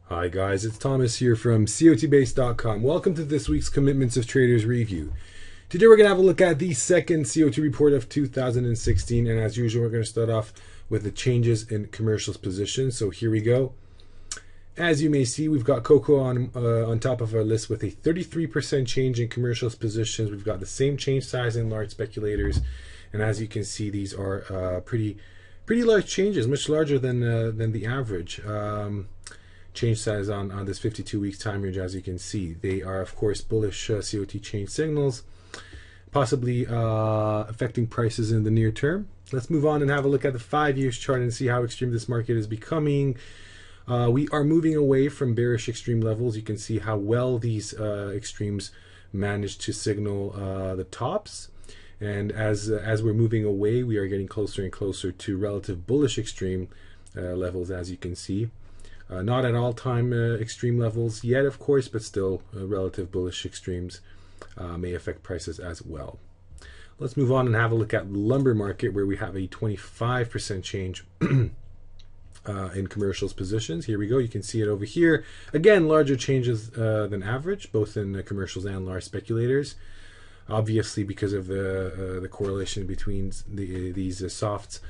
Hi guys, it's Thomas here from COTBase.com. Welcome to this week's Commitments of Traders review. Today we're going to have a look at the second COT report of 2016, and as usual we're going to start off with the changes in commercials positions. So here we go. As you may see, we've got Cocoa on top of our list with a 33% change in commercials positions. We've got the same change size in large speculators, and as you can see, these are pretty large changes, much larger than the average change size on this 52 weeks time range. As you can see, they are of course bullish COT change signals, possibly affecting prices in the near term. Let's move on and have a look at the 5 years chart and see how extreme this market is becoming. We are moving away from bearish extreme levels. You can see how well these extremes managed to signal the tops, and as we're moving away, we are getting closer and closer to relative bullish extreme levels, as you can see. Not at all-time extreme levels yet, of course, but still relative bullish extremes may affect prices as well. Let's move on and have a look at the lumber market, where we have a 25% change in commercials positions. Here we go. You can see it over here. Again, larger changes than average, both in commercials and large speculators. Obviously, because of the correlation between these softs.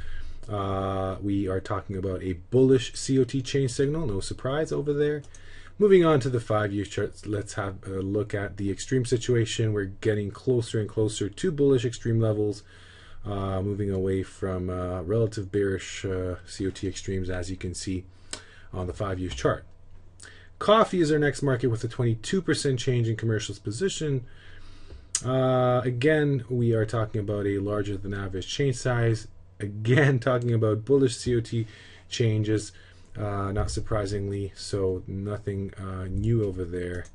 We are talking about a bullish COT change signal, no surprise over there. Moving on to the 5 year charts, let's have a look at the extreme situation. We're getting closer and closer to bullish extreme levels, moving away from relative bearish COT extremes, as you can see on the 5 year chart. Coffee is our next market with a 22% change in commercials position. Again, we are talking about a larger than average change size. Again, talking about bullish COT changes, not surprisingly, so nothing new over there.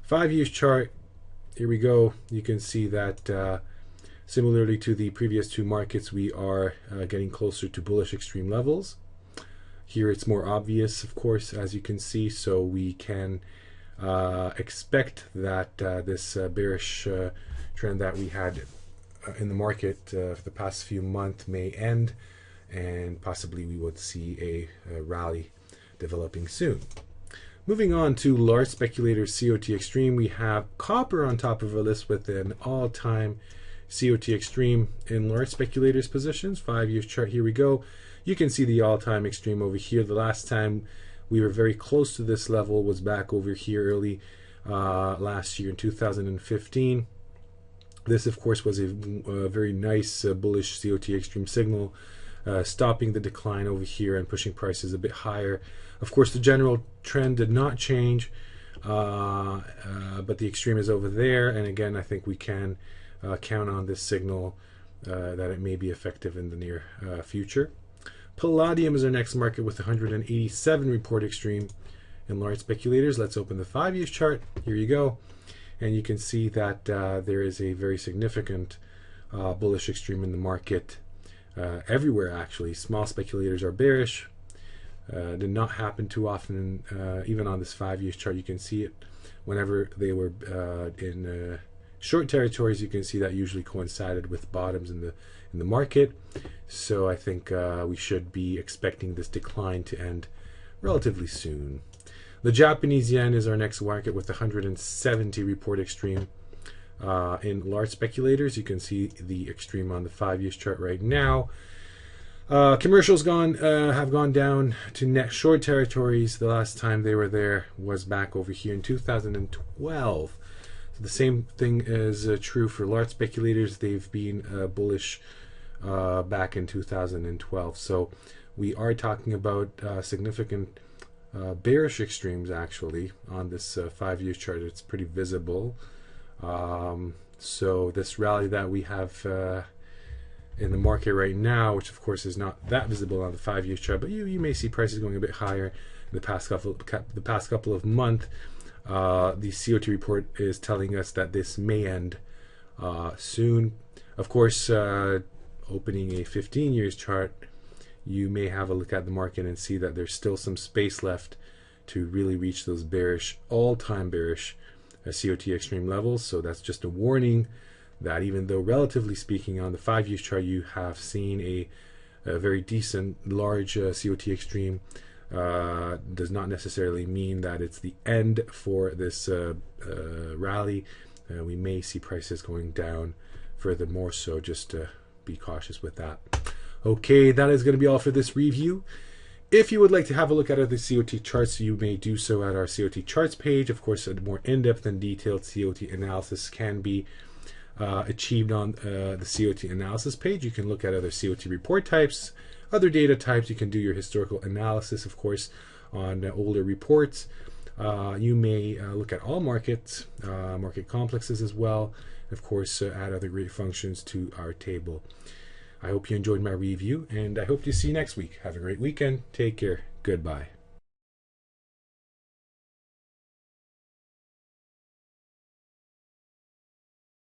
5 years chart, here we go. You can see that similarly to the previous two markets, we are getting closer to bullish extreme levels. Here it's more obvious, of course, as you can see, so we can expect that this bearish trend that we had in the market for the past few months may end, and possibly we would see a rally developing soon. Moving on to large speculators COT Extreme, we have copper on top of our list with an all-time COT Extreme in large speculators positions. 5 years chart, here we go. You can see the all-time extreme over here. The last time we were very close to this level was back over here early last year in 2015. This, of course, was a very nice bullish COT extreme signal, stopping the decline over here and pushing prices a bit higher. Of course, the general trend did not change, but the extreme is over there. And again, I think we can count on this signal that it may be effective in the near future. Palladium is our next market with 187 report extreme in large speculators. Let's open the 5 years chart. Here you go. And you can see that there is a very significant bullish extreme in the market everywhere, actually. Small speculators are bearish. Did not happen too often, even on this 5 years chart. You can see it whenever they were in short territories. You can see that usually coincided with bottoms in the market. So I think we should be expecting this decline to end relatively soon. The Japanese yen is our next market with 170 report extreme in large speculators. You can see the extreme on the 5 years chart right now. Commercials have gone down to net short territories. The last time they were there was back over here in 2012. So the same thing is true for large speculators. They've been bullish back in 2012. So we are talking about significant bearish extremes actually on this 5 years chart. It's pretty visible. So this rally that we have in the market right now, which of course is not that visible on the 5 years chart, but you may see prices going a bit higher in the past couple of months. The COT report is telling us that this may end soon. Of course, opening a 15 years chart, you may have a look at the market and see that there's still some space left to really reach those bearish, all-time bearish COT extreme levels. So that's just a warning that even though relatively speaking on the 5 years chart you have seen a very decent large COT extreme, does not necessarily mean that it's the end for this rally. We may see prices going down furthermore, so just be cautious with that. Okay, that is going to be all for this review. If you would like to have a look at other COT charts, you may do so at our COT charts page. Of course, a more in-depth and detailed COT analysis can be achieved on the COT analysis page. You can look at other COT report types, other data types. You can do your historical analysis, of course, on older reports. You may look at all markets, market complexes as well. Of course, add other great functions to our table. I hope you enjoyed my review, and I hope to see you next week. Have a great weekend. Take care. Goodbye.